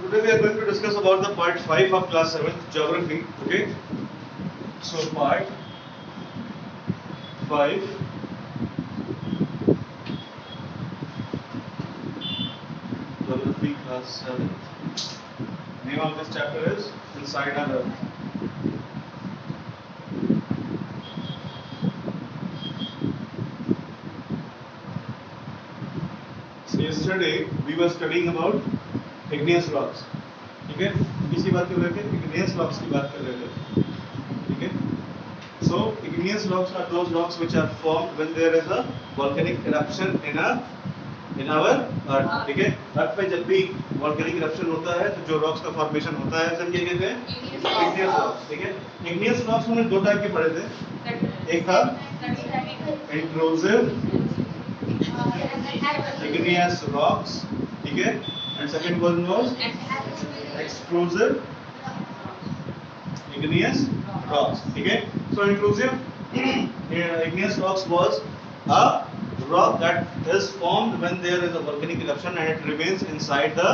Today we are going to discuss about the part 5 of class 7th geography. Okay. So part 5. Geography class 7th. Name of this chapter is Inside our Earth. So yesterday we were studying about igneous rocks. ठीक है, किसी बात कर रहे थे, igneous rocks की बात कर रहे थे. ठीक है. So igneous rocks are those rocks which are formed when there is a volcanic eruption in our earth. ठीक है. अर्थ पे जब भी volcanic eruption होता है तो जो rocks का formation होता है उसे हम क्या कहते हैं? Igneous rocks. ठीक है. Igneous rocks हमने दो टाइप के पढ़े थे. एक था intrusive igneous rocks. ठीक है. And second one was extrusive igneous rocks. ठीक है. So intrusive igneous rocks was a rock that is formed when there is a volcanic eruption and it remains inside the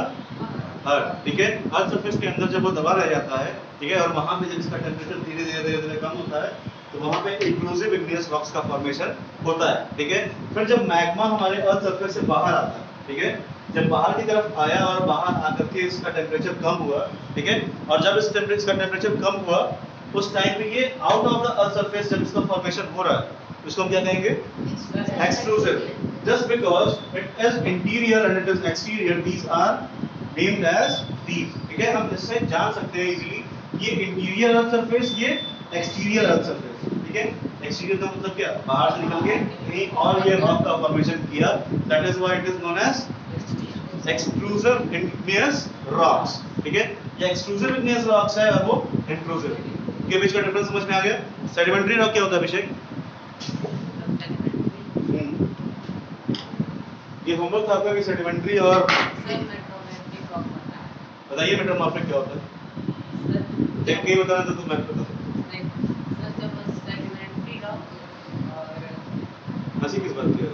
earth. ठीक है. Earth surface के अंदर जब वो दबा रह जाता है, ठीक है, और वहां पे जब इसका टेम्परेचर धीरे धीरे कम होता है तो वहां पे इंक्लूसिव igneous rocks का फॉर्मेशन होता है. ठीक है. फिर जब मैग्मा हमारे अर्थ सरफेस से बाहर आता है, ठीक है, जब बाहर की तरफ आया और बाहर आकर के इसका टेम्परेचर कम हुआ, ठीक है, और जब इस टेम्परेचर कम हुआ उस टाइम पे ये out of the earth surface जब इसका फॉर्मेशन हो रहा है इसको हम क्या कहेंगे? Extrusive. Just because it is interior and it is exterior, these are named as these. ठीक है. हम इससे जान सकते हैं इजीली ये इंटीरियर अर्थ सरफेस, ये एक्सटीरियर अर्थ सरफेस. ठीक है. एक्सटीरियर का मतलब क्या? बाहर से निकल के कहीं और ये रॉक का फॉर्मेशन किया. That is why it is known as extrusive igneous rocks. ठीक है. ये एक्सट्रूसिव igneous rocks है और वो इंट्रूसिव. के बीच का डिफरेंस समझ में आ गया? सेडिमेंट्री रॉक क्या होता है अभिषेक? ये होमवर्क था आपका कि सेडिमेंट्री और बताइए मेटामॉर्फिक क्या होता है? देख के बताना तो मैं बता. हंसी किस बात की है?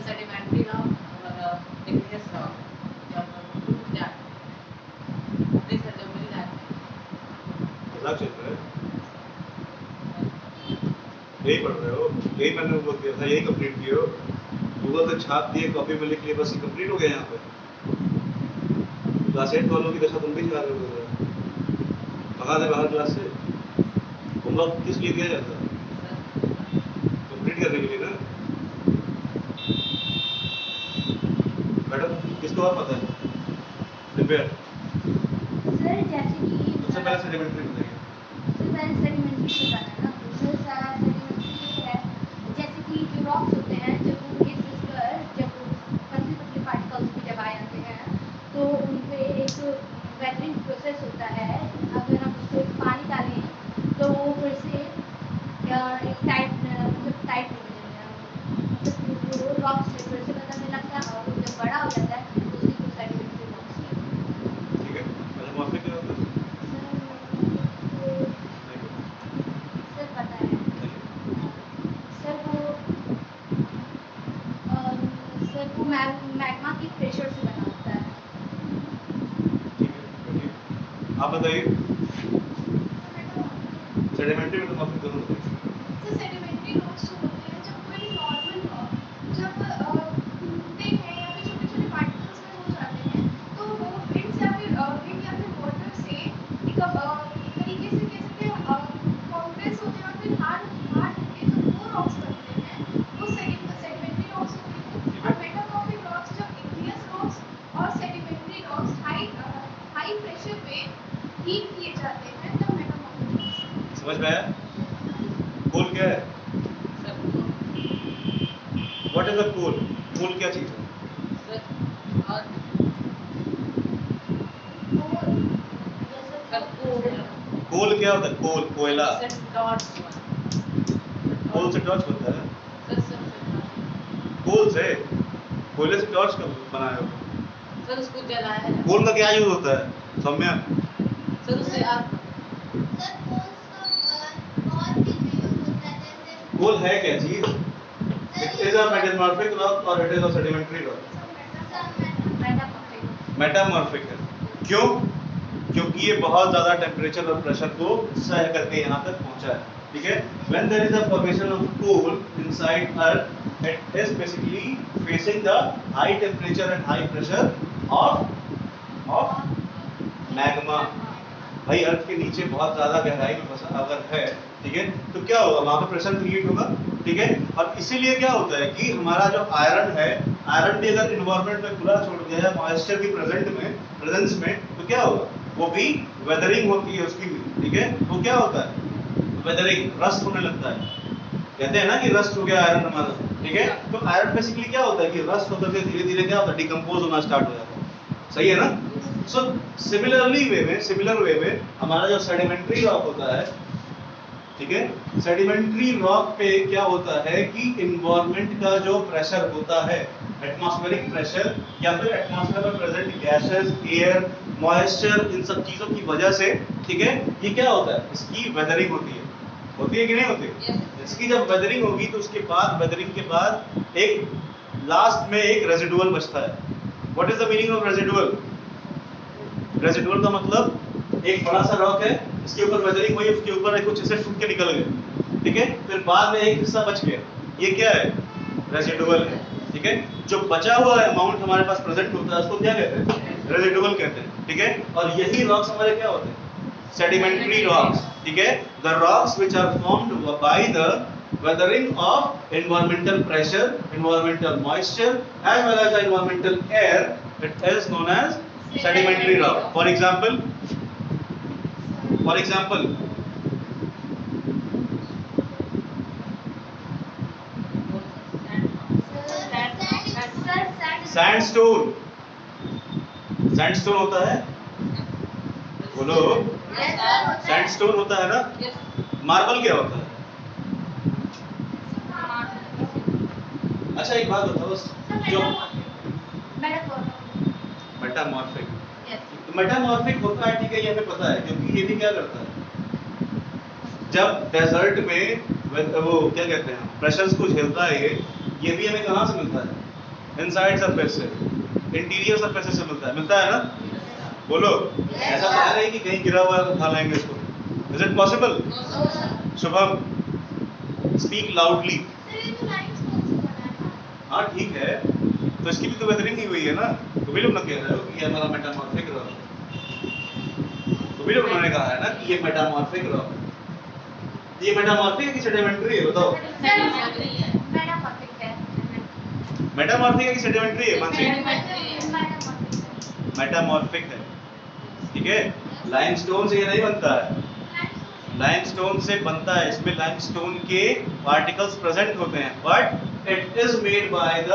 सेडिमेंट्री रॉक और igneous rock मजाक चल रहा है? यही पढ़ रहे हो? यही मैंने होमवर्क दिया था, यही कंप्लीट किए हो? गूगल से छाप दिए, कॉपी में लिख लिए, बस ये कंप्लीट हो गया यहाँ पे. क्लास 8 वालों की दशा तुम भी चाह रहे हो. भगा दे बाहर क्लास से. होमवर्क किस लिए दिया जाता है? कंप्लीट करने के लिए ना. मैडम किसको और पता है? रिपेयर सर जैसे कि सबसे पहले सेडिमेंट्री बताइए. सेडिमेंट्री बताना ना. सर सारा सेडिमेंट्री है जैसे कि जो रॉक्स होते हैं जब वो बेसिस पर जब पतले पार्टिकल्स भी जब आ जाते हैं तो उन पे एक वेटरिंग प्रोसेस होता है. अगर हम उसको पानी डालें तो वो फिर से एक टाइट हो जाएगा. वो रॉक्स से फिर से बदलने लगता है और जब बड़ा हो जाता है तो उसी को सेडिमेंट्री रॉक्स कहते हैं. ठीक है. मेटामॉर्फिक क्या होता है? सर पता है सर वो मैग्मा की प्रेशर से बना होता है. ठीक है. आप बताइए. सेडिमेंट्री मेटामॉर्फिक दोनों बताइए. तो सेडिमेंट्री रॉक्स जो होते हैं जब कोई नॉर्मल रॉक जब घूमते हैं या फिर छोटे छोटे पार्टिकल्स में हो जाते हैं तो वो विंड या फिर वाटर से एक तरीके से कह सकते हैं कॉम्प्रेस होते हैं और फिर हार्ड होके जो वो रॉक्स बनते हैं वो सेडिमेंट्री रॉक्स होते हैं. और मेटामॉर्फिक रॉक्स जब igneous रॉक्स और सेडिमेंट्री रॉक्स हाई प्रेशर पे हीट किए जाते हैं तब मेटामॉर्फिक रॉक्स. समझ में आया? कोल क्या है? व्हाट इज अ कोल? कोल क्या चीज है? कोल क्या होता है? कोल कोयला. कोल से टॉर्च बनता है. कोल से कोयले से टॉर्च कब बनाया हो? सर उसको जलाया है. कोल का क्या यूज होता है? सौम्या सर उससे आप कोल है क्या चीज? It is a metamorphic rock और it is a sedimentary rock. Metamorphic है. क्यों? क्योंकि ये बहुत ज्यादा टेम्परेचर और प्रेशर को सह करके यहाँ तक पहुंचा है, ठीक है। When there is a formation of coal inside Earth, it is basically facing the high temperature and high pressure of magma. भाई अर्थ के नीचे बहुत ज्यादा गहराई में बसा अगर है, ठीक है, तो क्या होगा, वहां पे प्रेशर क्रिएट होगा, ठीक है। और इसीलिए क्या होता है कि हमारा जो आयरन है, आयरन भी अगर इन्वायरमेंट में खुला छोड़ दिया जाए मॉइस्चर की प्रेजेंस में, तो क्या होगा, वो भी वेदरिंग होती है उसकी भी, ठीक है। वो क्या होता है, वेदरिंग, रस्ट होने लगता है। कहते हैं ना कि रस्ट हो गया आयरन हमारा, ठीक है। तो आयरन बेसिकली क्या होता है कि रस्ट होकर के धीरे धीरे क्या होता है, डिकम्पोज होना स्टार्ट हो जाता है, सही है ना। सो सिमिलर वे में हमारा जो सेडिमेंट्री रॉक होता है, ठीक है, सेडिमेंट्री रॉक पे क्या होता है कि इन्वायरमेंट का जो प्रेशर होता है, एटमॉस्फेरिक प्रेशर या फिर एटमॉस्फेयर में प्रेजेंट गैसेस, एयर, मॉइस्चर, इन सब चीजों की वजह से, ठीक है, ये क्या होता है, इसकी वेदरिंग होती है कि नहीं होती। इसकी जब वेदरिंग होगी तो उसके बाद वेदरिंग के बाद एक लास्ट में एक रेजिडुअल बचता है। What is the meaning of residual? Residual का मतलब एक बड़ा सा रॉक है, इसके ऊपर वेदरिंग हुई, उसके ऊपर कुछ ऐसे फूट के निकल गए, ठीक है, फिर बाद में एक हिस्सा बच गया, ये क्या है, रेजिडुअल है, ठीक है। जो बचा हुआ अमाउंट हमारे पास प्रेजेंट होता है उसको क्या कहते हैं, रेजिडुअल कहते हैं, ठीक है। और यही रॉक्स हमारे क्या होते हैं, सेडिमेंट्री रॉक्स, ठीक है। The rocks which are formed by the weathering of environmental pressure, environmental moisture as well as the environmental air, it is known as sedimentary rock. For example, sandstone होता है, बोलो, sandstone होता है ना। Marble क्या होता है? अच्छा एक बात बताओ, जो मेटामॉर्फिक, तो मेटामॉर्फिक होता है, ठीक है, ये हमें पता है, क्योंकि ये भी क्या करता है, जब डेजर्ट में वो क्या कहते हैं प्रेशर्स को झेलता है, ये भी हमें कहाँ से मिलता है, इनसाइड सरफेस से, इंटीरियर सरफेस से मिलता है ना। बोलो, ऐसा तो है नहीं कि कहीं गिरा हुआ उठा लेंगे इसको, is it possible? Shubham, speak loudly. हाँ ठीक है, तो इसकी भी तो वेदरिंग ही हुई है ना, तो भी लोग ना कह रहे हो कि ये हमारा मेटामॉर्फिक रॉक, तो भी लोग उन्होंने कहा है ना कि ये मेटामॉर्फिक रॉक, ये मेटामॉर्फिक है कि सेडिमेंट्री है, बताओ। मेटामॉर्फिक है कि सेडिमेंट्री है? मानसी, मेटामॉर्फिक है, ठीक है। लाइमस्टोन से ये नहीं बनता है, लाइमस्टोन से बनता है, इसमें लाइमस्टोन के पार्टिकल्स प्रेजेंट होते हैं, but it is made by the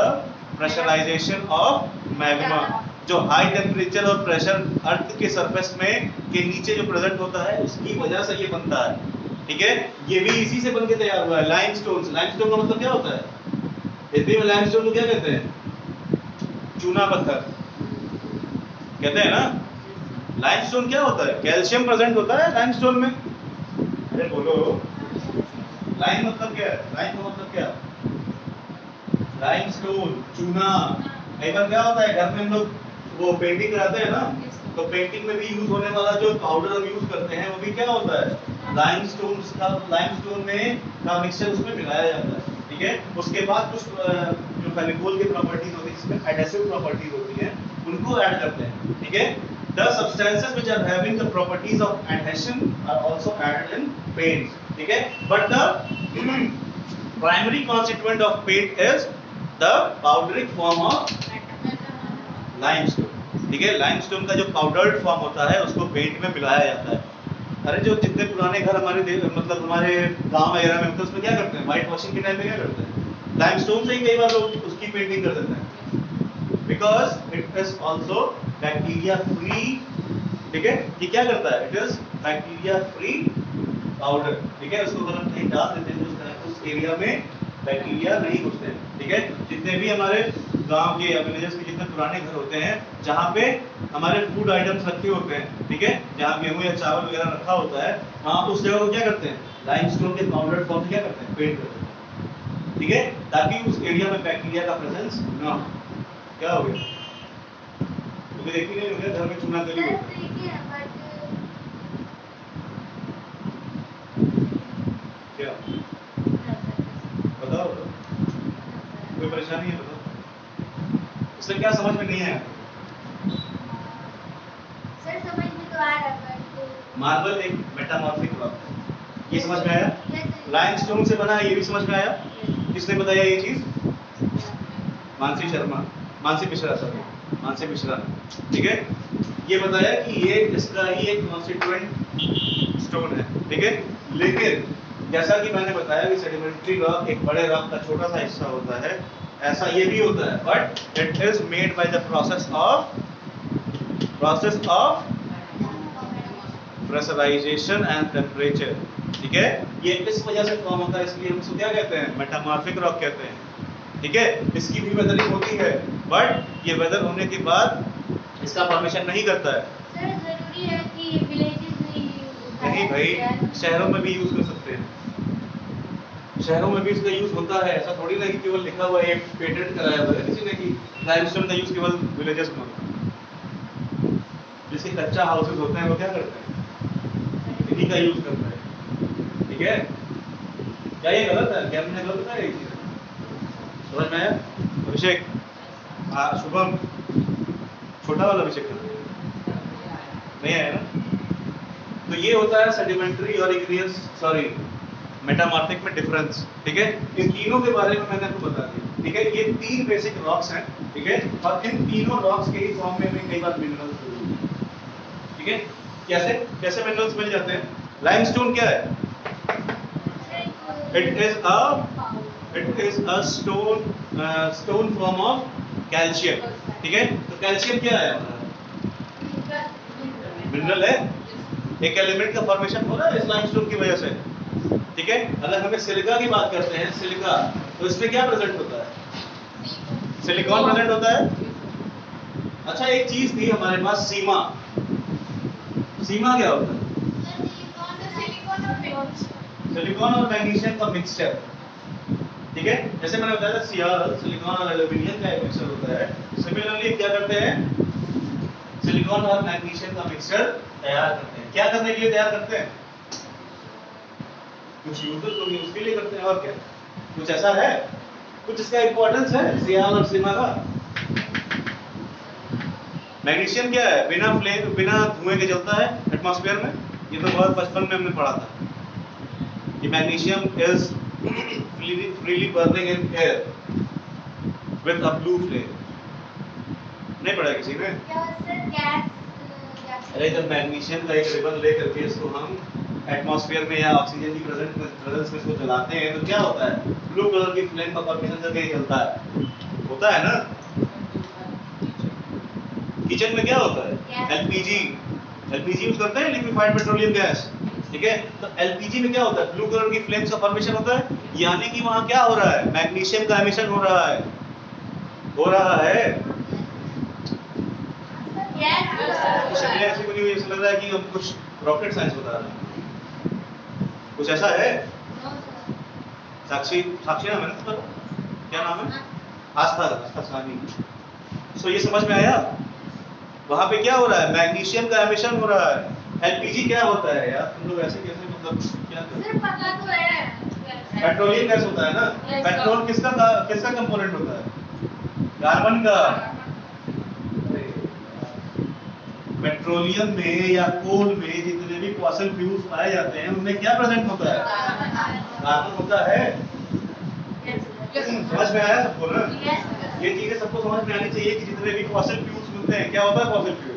pressurisation of magma. जो हाई टेम्परेचर और प्रेशर अर्थ के सरफेस में के नीचे जो प्रेजेंट होता है उसकी वजह से ये बनता है, ठीक है। ये भी इसी से बनके तैयार हुआ है, लाइमस्टोन से। लाइमस्टोन का मतलब क्या होता है, हिंदी में लाइमस्टोन को क्या कहते हैं, चूना पत्थर कहते हैं ना। लाइमस्टोन क्या होता है, कैल्शियम प्रेजेंट होता है लाइमस्टोन में। अरे बोलो, लाइम मतलब क्या है, लाइम का मतलब क्या, लाइमस्टोन, चूना। कई बार क्या होता है घर में हम लोग वो पेंटिंग कराते हैं ना, तो पेंटिंग में भी यूज होने वाला जो पाउडर हम यूज करते हैं वो भी क्या होता है, लाइमस्टोन का, लाइमस्टोन में का मिक्सचर उसमें मिलाया जाता है, ठीक है। उसके बाद कुछ जो फेविकोल की प्रॉपर्टीज होती है, जिसमें एडेसिव प्रॉपर्टीज होती हैं, उनको ऐड करते हैं, ठीक है। The substances which are having the properties of adhesion are also added in paints, ठीक है। But the primary constituent of paint is the powderic form of limestone, ठीक है। लाइमस्टोन का जो पाउडर्ड फॉर्म होता है उसको पेंट में मिलाया जाता है। अरे जो जितने पुराने घर हमारे मतलब हमारे गांव वगैरह में होते हैं उसमें क्या करते हैं, व्हाइट वॉशिंग के टाइम में क्या करते हैं, लाइमस्टोन से ही कई बार लोग उसकी पेंटिंग कर देते हैं, because it is also bacteria free, ठीक है। ये क्या करता है, it is bacteria free powder, ठीक है। उसको अगर हम कहीं डाल देते हैं तो उस एरिया में बैक्टीरिया नहीं घुसते हैं, ठीक है। जितने भी हमारे गांव के या विलेजेस के जितने पुराने घर होते हैं जहाँ पे हमारे फूड आइटम्स रखे होते हैं, ठीक है, जहाँ गेहूं या चावल वगैरह रखा होता है, वहाँ उस जगह को क्या करते हैं, लाइमस्टोन के पाउडर फॉर्म क्या करते हैं, पेंट करते हैं, ठीक है, ताकि उस एरिया में बैक्टीरिया का प्रेजेंस ना हो। क्या हो गया, कभी देखी नहीं होगी घर में चूना गली सर होता है। देखिए बट क्या बताओ बताओ, कोई परेशानी है बताओ, इससे क्या समझ में नहीं आया? सर समझ में तो आ रहा बट मार्बल एक मेटामॉर्फिक रॉक है, ये समझ में आया? यस लाइमस्टोन से बना है, ये भी समझ में आया? किसने बताया ये चीज? मानसी शर्मा, मानसी मिश्रा, सॉरी मानसी मिश्रा ने, ठीक है। ये बताया कि ये इसका ही एक कॉन्स्टिट्यूएंट स्टोन है, ठीक है। लेकिन जैसा कि मैंने बताया कि सेडिमेंट्री रॉक एक बड़े रॉक का छोटा सा हिस्सा होता है, ऐसा ये भी होता है, but it is made by the process of pressurisation and temperature, ठीक है। ये इस वजह से फॉर्म होता है, इसलिए हम इसको क्या कहते हैं? मेटामॉर्फिक रॉक कहते हैं, ठीक है। इसकी भी वेदरिंग होती है, बट ये वेदर होने के बाद इसका फॉर्मेशन नहीं करता है। सर जरूरी है कि विलेजेस में ही होता नहीं है भाई, शहरों में भी यूज कर सकते हैं, शहरों में भी इसका यूज होता है। ऐसा थोड़ी ना कि केवल लिखा हुआ है, पेटेंट कराया हुआ है किसी ने कि लाइमस्टोन का यूज केवल विलेजेस में होता है। जिसके कच्चा हाउसेस होते हैं वो क्या करते हैं? इन्हीं का यूज करते हैं, ठीक है। क्या ये गलत है? क्या हमने गलत बताया ये चीज? समझ में आया? अभिषेक, शुभम, छोटा वाला अभिषेक नहीं आया ना? तो ये होता है सेडिमेंट्री और इग्नियस, सॉरी मेटामॉर्फिक में डिफरेंस, ठीक है। इन तीनों के बारे में मैंने आपको बता दिया, ठीक है। ये तीन बेसिक रॉक्स हैं, ठीक है, और इन तीनों रॉक्स के ही फॉर्म में कई बार मिनरल्स मिलते हैं, ठीक है। कैसे कैसे मिनरल्स मिल जाते हैं? लाइमस्टोन क्या है? It is a stone form of calcium, ठीक है। तो कैल्शियम क्या है? मिनरल है, एक एलिमेंट का फॉर्मेशन हो रहा है इस लाइमस्टोन की वजह से, ठीक है। अगर हमें सिलिका की बात करते हैं, सिलिका, तो इसमें क्या प्रेजेंट होता है? सिलिकॉन प्रेजेंट होता है। अच्छा, एक चीज थी हमारे पास, सीमा। सीमा क्या होता है? सिलिकॉन और मैग्नीशियम का मिक्सचर, ठीक है। जैसे मैंने बताया था, सीआर सिलिकॉन और एल्यूमिनियम का एक मिक्सचर होता है। सिमिलरली क्या करते हैं? सिलिकॉन और मैग्नीशियम का मिक्सचर तैयार करते हैं। क्या करने के लिए तैयार करते हैं? कुछ यूज के लिए करते हैं, और क्या? कुछ ऐसा है, कुछ इसका इंपॉर्टेंस है सीआर और सीमा का? मैग्नीशियम क्या है? बिना फ्लेम, बिना धुएं के जलता है एटमॉस्फेयर में। ये तो बहुत बचपन में हमने पढ़ा था। ये magnesium is freely burning in air with a blue flame। नहीं पढ़ा किसी ने? क्या सर गैस अरे जब मैग्नीशियम का एक रिबन लेकर के इसको हम एटमॉस्फेयर में या ऑक्सीजन की प्रेजेंस में इसको जलाते हैं तो क्या होता है? ब्लू कलर की फ्लेम का फॉर्मेशन करके जलता है, होता है ना? किचन में क्या होता है? एलपीजी यूज करते हैं, लिक्विफाइड पेट्रोलियम गैस, ठीक है। तो एलपीजी में क्या होता है? ब्लू कलर की फ्लेम्स का फॉर्मेशन होता है, यानी कि वहां क्या हो रहा है? मैग्नीशियम का एमिशन हो रहा है, हो रहा है। शक्लें ऐसी बनी हुई, ऐसा लग रहा है कि हम कुछ रॉकेट साइंस बता रहे हैं, कुछ ऐसा है। साक्षी, साक्षी नाम है ना उसका? क्या नाम है? आस्था सानी। सो ये समझ में आया? वहां पे क्या हो रहा है? मैग्नीशियम का एमिशन हो रहा है। एलपीजी क्या होता है यार? तुम लोग ऐसे कैसे, मतलब क्या करते सर पता तो है। पेट्रोलियम गैस होता है ना? पेट्रोल किसका कंपोनेंट होता है? कार्बन का। पेट्रोलियम में या कोल में जितने भी फॉसिल फ्यूल्स पाए जाते हैं उनमें क्या प्रेजेंट होता है? कार्बन होता है। समझ में आया सबको ना? ये चीजें सबको समझ में आनी चाहिए कि जितने भी फॉसिल फ्यूल्स मिलते हैं, क्या होता है फॉसिल फ्यूल?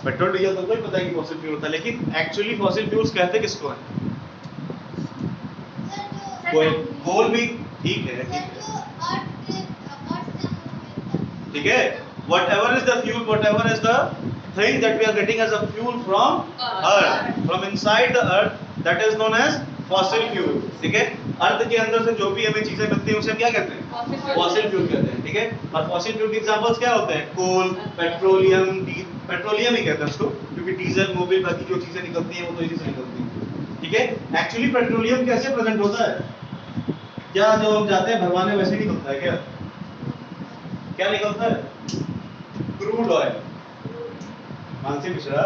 पेट्रोल डीजल तो कोई पता है कि फॉसिल फ्यूल होता है, लेकिन एक्चुअली फॉसिल फ्यूल्स कहते किसको हैं? कोल भी ठीक है, ठीक है। whatever is the fuel, whatever is the thing that we are getting as a fuel from earth, from inside the earth, that is known as fossil fuel, ठीक है। अर्थ के अंदर से जो भी हमें चीजें मिलती हैं उसे हम क्या कहते हैं? फॉसिल फ्यूल कहते हैं, ठीक है। और फॉसिल फ्यूल के एग्जांपल्स क्या होते हैं? कोल, पेट्रोलियम, पेट्रोलियम ही कहते हैं उसको, क्योंकि डीजल, मोबिल, बाकी जो चीजें निकलती हैं वो तो इसी से निकलती हैं, ठीक है। एक्चुअली पेट्रोलियम कैसे प्रेजेंट होता है? क्या जो हम जाते हैं भरवाने वैसे ही निकलता है क्या? क्या निकलता है? Crude oil. मानसी मिश्रा,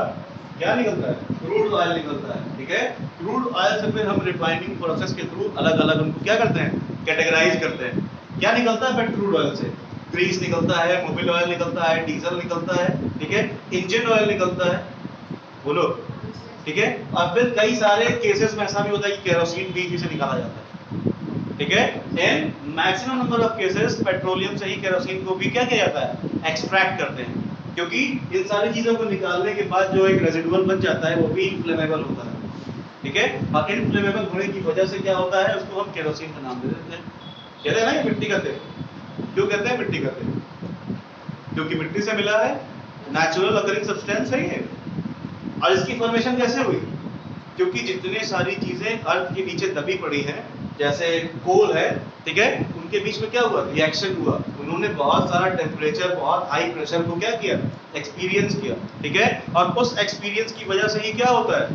क्या निकलता है? क्रूड ऑयल निकलता है, ठीक है। क्रूड ऑयल से फिर हम रिफाइनिंग प्रोसेस के थ्रू अलग अलग उनको क्या करते हैं? कैटेगराइज करते हैं। क्या निकलता है फिर क्रूड ऑयल से? ग्रीस निकलता है, मोबिल ऑयल निकलता है, डीजल निकलता है, ठीक है, इंजन ऑयल निकलता है, बोलो, ठीक है। और फिर कई सारे केसेस में ऐसा भी होता है कि केरोसिन भी इसी से निकाला जाता है, ठीक है। In maximum number of cases petroleum से ही केरोसिन को भी क्या किया जाता है? एक्सट्रैक्ट करते हैं, क्योंकि इन सारी चीजों को निकालने के बाद जो एक रेजिडुअल बच जाता है वो भी इनफ्लेमेबल होता है, ठीक है। और इनफ्लेमेबल होने की वजह से क्या होता है? उसको हम केरोसिन का नाम दे देते हैं। कहते हैं ना ये मिट्टी का तेल। क्यों कहते हैं मिट्टी का तेल? क्योंकि मिट्टी से मिला है, नेचुरल अकरिंग सब्सटेंस है ये। और इसकी फॉर्मेशन कैसे हुई? क्योंकि जितने सारी चीजें अर्थ के नीचे दबी पड़ी हैं, जैसे कोल है, ठीक है, उनके बीच में क्या हुआ? रिएक्शन हुआ। उन्होंने बहुत सारा टेम्परेचर, बहुत हाई प्रेशर को क्या किया? एक्सपीरियंस किया, ठीक है। और उस एक्सपीरियंस की वजह से ही क्या होता है?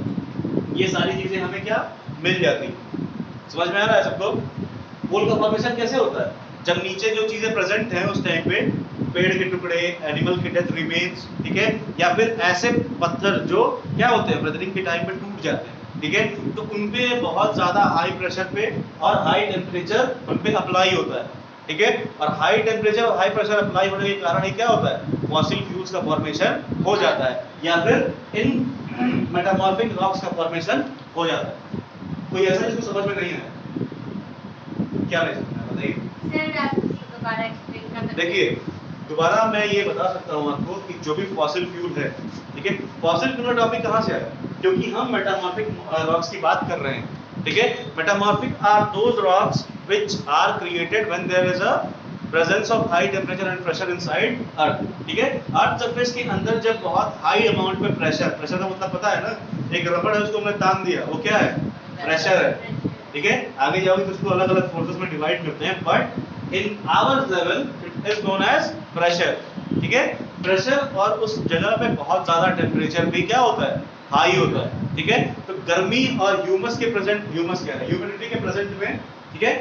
ये सारी चीजें हमें क्या मिल जाती। समझ में आ रहा है सबको? कोल का फॉर्मेशन कैसे होता है? जब नीचे जो चीजें प्रेजेंट हैं उस टाइम पे, पेड़ के टुकड़े, एनिमल के डेथ रिमेन्स, ठीक है, या फिर ऐसे पत्थर जो क्या होते हैं ब्रदरिंग के टाइम पे टूट जाते हैं, ठीक है, तो उनपे बहुत ज्यादा हाई प्रेशर पे और हाई टेम्परेचर उनपे अप्लाई होता है, ठीक है। और हाई टेम्परेचर और हाई प्रेशर अप्लाई होने के कारण ही क्या होता है? फॉसिल फ्यूल्स का फॉर्मेशन हो जाता है, या फिर इन मेटामॉर्फिक रॉक्स का फॉर्मेशन हो जाता है। कोई ऐसा जिसको समझ में नहीं आया? क्या नहीं समझ में आया बताइए? सर आप दोबारा एक्सप्लेन कर सकते हैं? देखिए, दोबारा मैं ये बता सकता हूँ आपको कि जो भी फॉसिल फ्यूल है, ठीक है, फॉसिल फ्यूल का टॉपिक कहाँ से आया? क्योंकि हम मेटामॉर्फिक रॉक्स की बात कर रहे हैं, ठीक है। Metamorphic are those rocks which are created when there is a presence of high temperature and pressure inside earth, ठीक है। अर्थ सरफेस के अंदर जब बहुत हाई अमाउंट में प्रेशर का मतलब पता है ना, एक रबड़ है उसको हमने तान दिया, वो क्या है? प्रेशर है, ठीक है। आगे जाओगे तो उसको अलग अलग फोर्सेस में डिवाइड करते हैं, but in our level it is known as pressure, ठीक है। प्रेशर और उस जगह पे बहुत ज्यादा टेम्परेचर भी क्या होता है? हाई होता है, ठीक है। तो गर्मी और ह्यूमस के प्रेजेंट, ह्यूमस क्या है? ह्यूमिडिटी के प्रेजेंट में, ठीक है,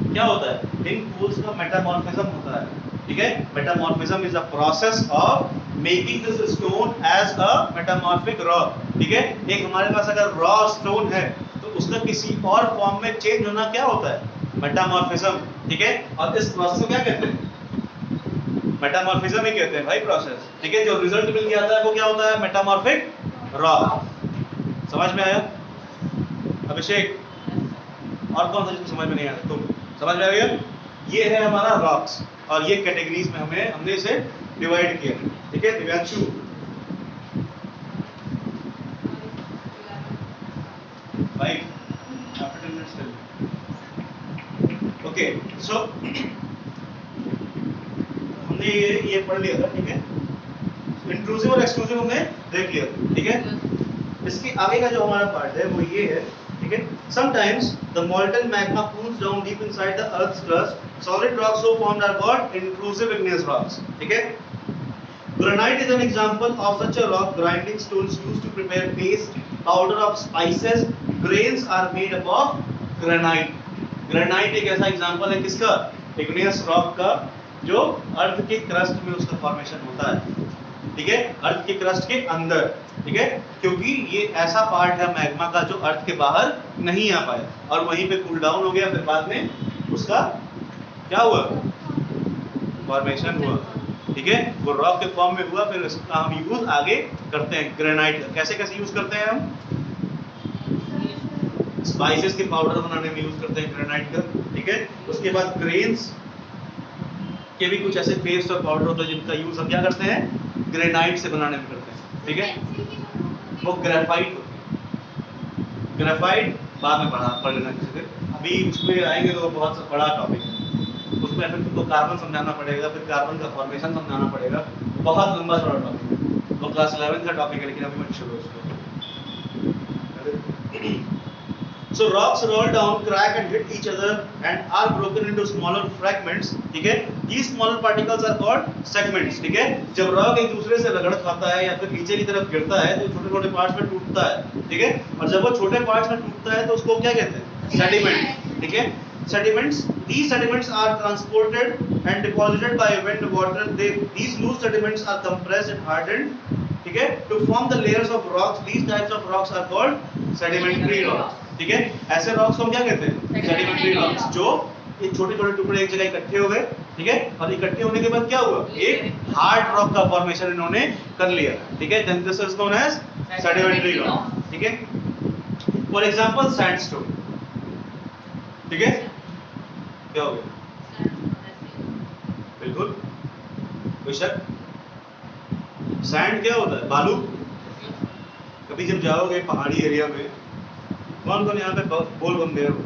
क्या होता है? इन पोल्स का मेटामॉर्फिज्म होता है, ठीक है। Metamorphism is a process of making this stone as a metamorphic rock, ठीक है। एक हमारे पास अगर रॉ स्टोन है तो उसका किसी और फॉर्म में चेंज होना क्या होता है? मेटामॉर्फिज्म, ठीक है। और इस प्रोसेस को क्या कहते हैं? मेटामॉर्फिज्म ही कहते हैं भाई प्रोसेस, ठीक है। जो रिजल्ट मिल के आता है वो क्या होता है? Metamorphic rock. समझ में आया? अभिषेक, और कौन सा जिसको समझ में नहीं आया? तुम समझ में आ गया? ये है हमारा रॉक्स, और ये कैटेगरीज में हमने इसे डिवाइड किया, ठीक है। दिव्यांशु, भाई आफ्टर 10 मिनट्स ओके। सो हमने ये पढ़ लिया था, ठीक है। इंट्रूसिव और एक्सक्लूसिव हमने देख लिया, ठीक है। इसके आगे का जो हमारा पार्ट है वो ये है, ठीक है। Sometimes the molten magma cools down deep inside the Earth's crust. Solid rocks so formed are called intrusive igneous rocks, ठीक है। Granite is an example of such a rock. Grinding stones used to prepare paste, powder of spices, grains are made up of granite. Granite एक ऐसा example है किसका? igneous rock का, जो अर्थ के crust में उसका फॉर्मेशन होता है, ठीक है, अर्थ के क्रस्ट के अंदर, ठीक है। क्योंकि ये ऐसा पार्ट है मैग्मा का जो अर्थ के बाहर नहीं आ पाया और वहीं पे कूल डाउन हो गया, फिर बाद में उसका क्या हुआ? फॉर्मेशन हुआ, ठीक है। वो रॉक के फॉर्म में हुआ, फिर इसका हम यूज आगे करते हैं ग्रेनाइट का। कैसे कैसे यूज करते हैं हम? स्पाइसेस के पाउडर बनाने में यूज करते हैं ग्रेनाइट का, ठीक है। उसके बाद ग्रेन्स के भी कुछ ऐसे पेस्ट और पाउडर होते हैं जिनका यूज हम क्या करते हैं? ग्रेनाइट से बनाने में करते हैं, ठीक है। वो ग्रेफाइट होती है। ग्रेफाइट बाद में पढ़ लेना किसी दिन, अभी उसमें आएंगे तो बहुत सा बड़ा टॉपिक है, उसमें फिर तुमको कार्बन समझाना पड़ेगा, फिर कार्बन का फॉर्मेशन समझाना पड़ेगा, बहुत लंबा चौड़ा टॉपिक है, वो क्लास 11 का टॉपिक है, लेकिन अभी मत छोड़ो उसको। So rocks roll down, crack and hit each other and are broken into smaller fragments, ठीक है। These smaller particles are called segments, ठीक है। जब रॉक एक दूसरे से रगड़ खाता है या फिर नीचे की तरफ गिरता है तो छोटे छोटे पार्ट्स में टूटता है, ठीक है। और जब वो छोटे पार्ट्स में टूटता है तो उसको क्या कहते हैं? सेडिमेंट, ठीक है। sediments, these sediments are transported and deposited by wind, water. These loose sediments are compressed and hardened, ठीक है, to form the layers of rocks. These types of rocks are called sedimentary rocks, ठीक है। ऐसे rocks को हम क्या कहते हैं? Sedimentary rocks, जो ये छोटे-छोटे टुकड़े एक जगह इकट्ठे हो गए, ठीक है, और इकट्ठे होने के बाद क्या हुआ? एक हार्ड रॉक का फॉर्मेशन इन्होंने कर लिया, ठीक है। Then this is known as sedimentary rock, ठीक है। For example, sandstone, ठीक है, क्या हो गया? बिल्कुल, कोई शक? सैंड क्या होता है? बालू। कभी जब जाओगे पहाड़ी एरिया में, कौन कौन यहाँ पे बोल बम गए हो?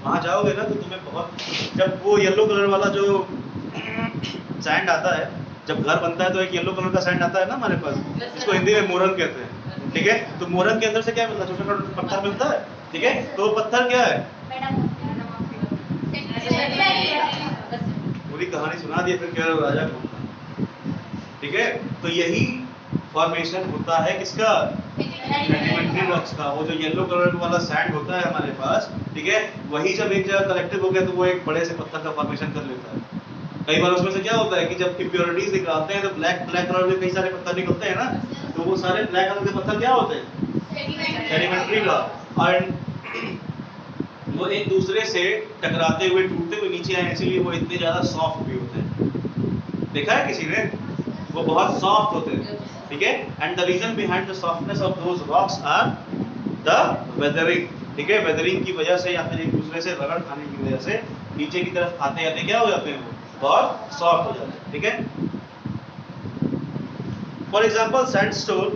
वहाँ जाओगे ना तो तुम्हें बहुत, जब वो येलो कलर वाला जो सैंड आता है, जब घर बनता है तो एक येलो कलर का सैंड आता है ना हमारे पास, इसको हिंदी में मोरन कहते हैं, ठीक है। तो मोरन के अंदर से क्या मिलता है? छोटा-छोटा पत्थर मिलता है, ठीक है। तो वो पत्थर क्या है? पूरी कहानी सुना दी फिर कह रहे हो राजा कौन, ठीक है। तो यही फॉर्मेशन होता है किसका? सेडिमेंट्री रॉक्स का। वो जो येलो कलर वाला सैंड होता है हमारे पास, ठीक है, वही जब एक जगह कलेक्टिव हो गया तो वो एक बड़े से पत्थर का फॉर्मेशन कर लेता है। कई बार उसमें से क्या होता है कि जब इम्प्योरिटीज निकालते हैं तो ब्लैक कलर में कई सारे पत्थर निकलते हैं ना, तो वो सारे ब्लैक कलर के पत्थर क्या होते हैं? Sedimentary rock. और वो एक दूसरे से टकराते हुए टूटते हुए नीचे आए, इसलिए वो इतने ज्यादा सॉफ्ट भी होते हैं। देखा है किसी ने? वो बहुत सॉफ्ट होते हैं, ठीक है। And the reason behind the softness of those rocks are the weathering, ठीक है। वेदरिंग की वजह से या फिर एक दूसरे से रगड़ खाने की वजह से नीचे की तरफ आते आते क्या हो जाते हैं? वो बहुत सॉफ्ट हो जाते हैं, ठीक है। For example, sandstone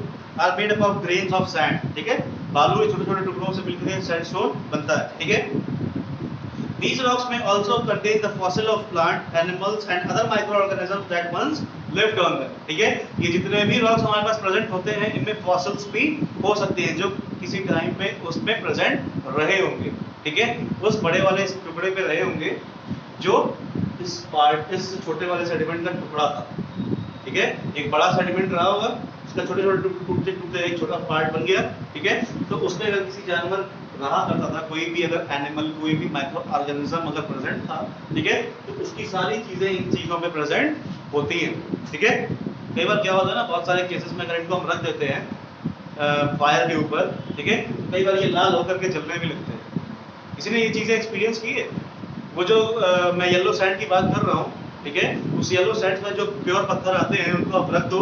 are made up of grains of sand, ठीक है। बालू के छोटे-छोटे टुकड़ों से मिलकर सैंडस्टोन बनता है, ठीक है। These rocks may also contain the fossil of plant, animals and other microorganisms that once lived on them, ठीक है। ये जितने भी रॉक्स हमारे पास प्रेजेंट होते हैं, इनमें फॉसिल्स भी हो सकते हैं जो किसी टाइम पे उसमें प्रेजेंट रहे होंगे, ठीक है। उस बड़े वाले टुकड़े पे रहे होंगे जो इस छोटे वाले सेडिमेंट का टुकड़ा था, ठीक है। एक बड़ा सेडिमेंट रहा होगा, उसका छोटे-छोटे टूटते एक छोटा पार्ट बन गया, ठीक है। तो उसमें अगर किसी जानवर रहा करता था, कोई भी अगर एनिमल, कोई भी माइक्रो ऑर्गेनिज्म अगर प्रेजेंट था, ठीक है, तो उसकी सारी चीजें इन चीजों में प्रेजेंट होती हैं, ठीक है। कई बार क्या होता है ना, बहुत सारे केसेस में अगर इनको हम रख देते हैं फायर के ऊपर, ठीक है, कई बार ये लाल होकर के जलने भी लगते हैं। किसी ने ये चीजें एक्सपीरियंस की है? वो जो मैं येलो सैंड की बात कर रहा हूँ, ठीक है, उस येलो सैंड में जो प्योर पत्थर आते हैं उनको आप रख दो,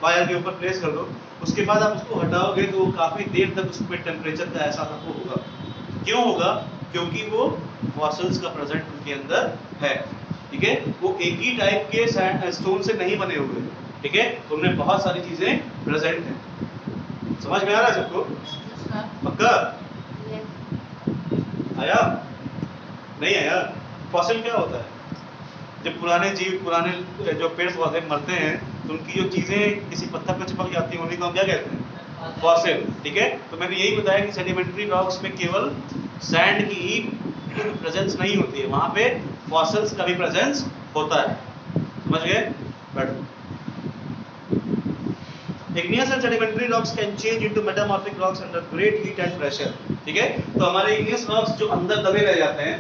फायर के ऊपर प्लेस कर दो, उसके बाद आप उसको हटाओगे तो काफी देर तक उसमें टेम्परेचर का एहसास आपको होगा। क्यों होगा? क्योंकि वो फॉसिल्स का प्रेजेंट उनके अंदर है, ठीक है। वो एक ही टाइप के स्टोन से नहीं बने हुए, ठीक है, उनमें बहुत सारी चीजें प्रेजेंट हैं। समझ में आ रहा है सबको? पक्का? आया? नहीं आया? फॉसिल क्या होता है? जब पुराने जो पेड़ पौधे मरते हैं तो उनकी जो चीजें किसी पत्थर पर चिपक जाती हैं उन्हीं को हम क्या कहते हैं? फॉसिल, ठीक है। तो मैंने यही बताया कि सेडिमेंट्री रॉक्स में केवल सैंड की ही प्रेजेंस नहीं होती है, वहां पे फॉसिल्स का भी प्रेजेंस होता है। समझ गए? बैठो। Igneous and sedimentary rocks can change into metamorphic rocks under great heat and pressure, ठीक है। तो हमारे igneous rocks जो अंदर दबे रह जाते हैं,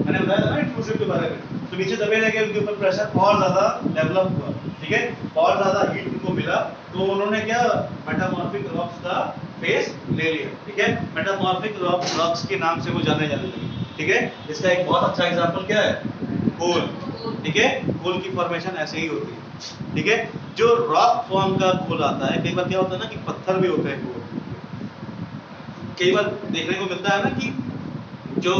मैंने बताया था ना इंट्रूसिव के बारे में, तो नीचे दबे रह गए, उनके ऊपर प्रेशर और ज्यादा डेवलप हुआ, ठीक है, और ज्यादा हीट उनको मिला, तो उन्होंने क्या मेटामॉर्फिक रॉक्स का फेस ले लिया, ठीक है। मेटामॉर्फिक रॉक्स के नाम से वो जाने लगे, ठीक है। इसका एक बहुत अच्छा एग्जांपल क्या है? कोल, ठीक है। कोल की फॉर्मेशन ऐसे ही होती है, ठीक है। जो रॉक फॉर्म का कोल आता है, कई बार क्या होता है ना कि पत्थर भी होते हैं कोल, कई बार देखने को मिलता है ना कि जो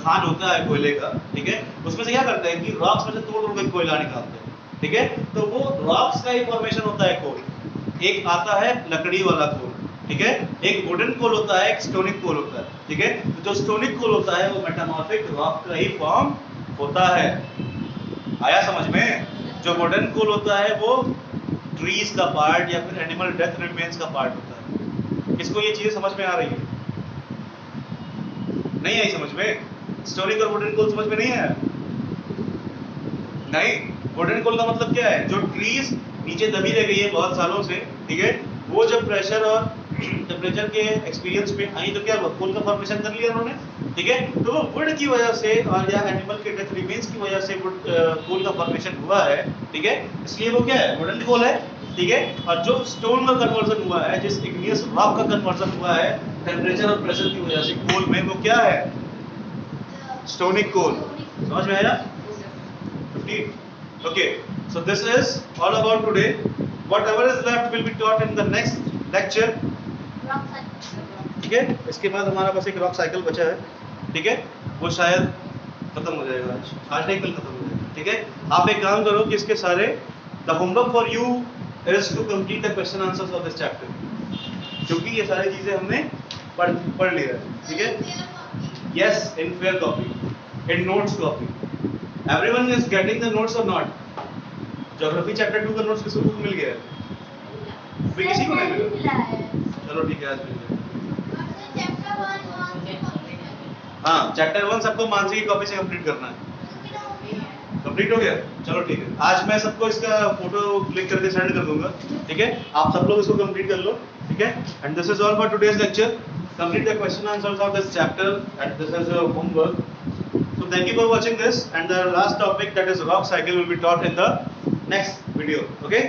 खान होता है कोयले का, ठीक है, उसमें से क्या करते हैं कि रॉक्स में से तोड़ तोड़ के कोयला निकालते हैं, ठीक है। तो वो रॉक्स का ही फॉर्मेशन होता है कोल। एक आता है लकड़ी वाला कोल, ठीक है, एक वुडन कोल होता है, एक स्टोनिक कोल होता है, ठीक है। तो जो स्टोनिक कोल होता है वो मेटामॉर्फिक रॉक का ही फॉर्म होता है। आया समझ में? जो वुडन कोल होता है वो ट्रीज का पार्ट या फिर एनिमल डेथ रिमेन्स का पार्ट होता है। किसको ये चीजें समझ में आ रही है? नहीं आई समझ में? स्टोनिक और वुडन कोल समझ में नहीं आया? नहीं। वुडन कोल का मतलब क्या है? जो ट्रीज नीचे दबी रह गई है बहुत सालों से, ठीक है, वो जब प्रेशर और टेम्परेचर के एक्सपीरियंस में आई तो क्या हुआ, कोल का फॉर्मेशन कर लिया उन्होंने, ठीक है। तो वो वुड की वजह से और या एनिमल के डेथ रिमेन्स की वजह से वुड कोल का फॉर्मेशन हुआ है, ठीक है। इसलिए वो क्या है, वुडन कोल है, ठीक है। और जो स्टोन का कन्वर्जन हुआ है, जिस इग्नियस रॉक का कन्वर्जन हुआ है टेम्परेचर और प्रेशर की वजह से कोल में, वो क्या है, स्टोनिक कोल। समझ में आया? 15. Okay, so this is all about today. Whatever is left will be taught in the next lecture. Rock cycle. ठीक है, इसके बाद हमारा बस एक रॉक साइकिल बचा है, ठीक है। वो शायद खत्म हो जाएगा आज नहीं, कल खत्म हो जाएगा, ठीक है। आप एक काम करो कि इसके सारे the homework for you is to complete the question answers of this chapter, क्योंकि ये सारी चीजें हमने पढ़ लिया है, ठीक है। Yes, in fair copy, in notes copy. Everyone is getting the notes or not? Geography chapter 2 का notes किसी को मिल गया है? अभी किसी को नहीं मिला? मिला है। चलो ठीक है, आज मिल गया। चैप्टर 1 हाँ, चैप्टर 1 सबको मानसी की कॉपी से कंप्लीट करना है। कंप्लीट हो गया? चलो ठीक है, आज मैं सबको इसका फोटो क्लिक करके सेंड कर दूंगा, ठीक है। आप सब लोग इसको कंप्लीट कर लो, ठीक है। And this is all for today's lecture. Complete the question answers of this chapter, and this is your homework. So thank you for watching this, and the last topic, that is rock cycle, will be taught in the next video. Okay.